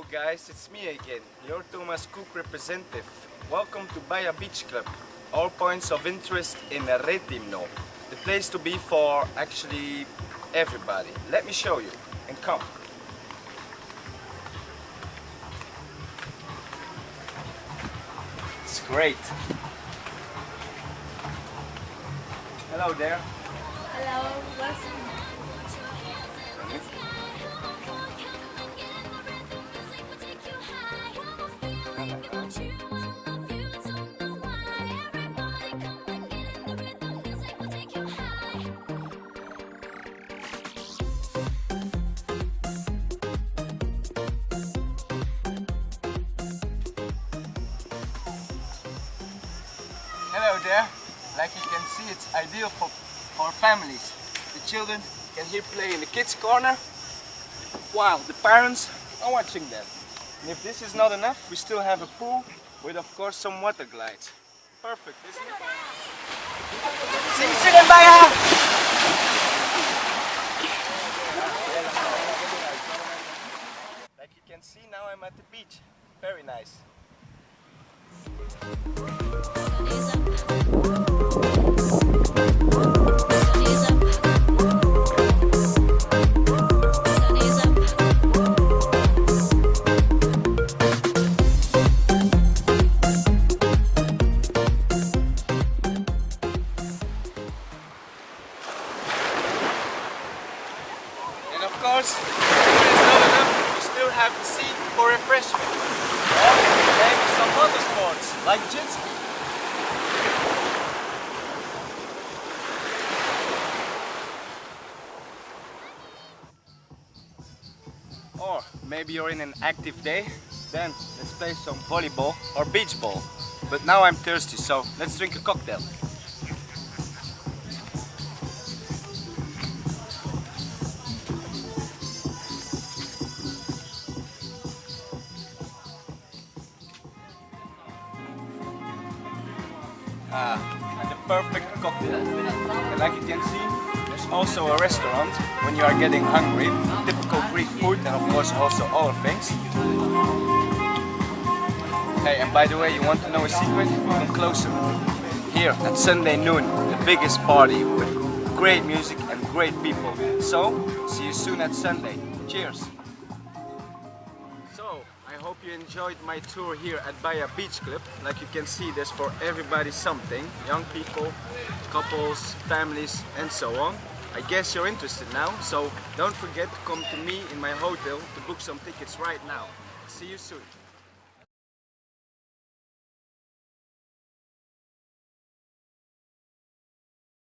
Hello guys, it's me again, your Thomas Cook representative. Welcome to Baja Beach Club. All points of interest in Rethymno. The place to be for actually everybody. Let me show you and come. It's great. Hello there. Hello, welcome. Hello there. Like you can see, it's ideal for families. The children can here play in the kids corner while the parents are watching them. And if this is not enough, we still have a pool with of course some water glides. Perfect, isn't it? See you soon in Baja! Like you can see, now I'm at the beach. Very nice. And of course, if it's not enough, we still have the sea for refreshment. Or maybe some water sports, like jet ski. Or maybe you're in an active day, then let's play some volleyball or beach ball. But now I'm thirsty, so let's drink a cocktail. And the perfect cocktail. And like you can see, there's also a restaurant when you are getting hungry. Typical Greek food and of course also other things. Hey, and by the way, you want to know a secret? Come closer. Here at Sunday noon, the biggest party with great music and great people. So, see you soon at Sunday. Cheers! So, I hope you enjoyed my tour here at Baja Beach Club. Like you can see, there's for everybody something. Young people, couples, families and so on. I guess you're interested now, so don't forget to come to me in my hotel to book some tickets right now. See you soon.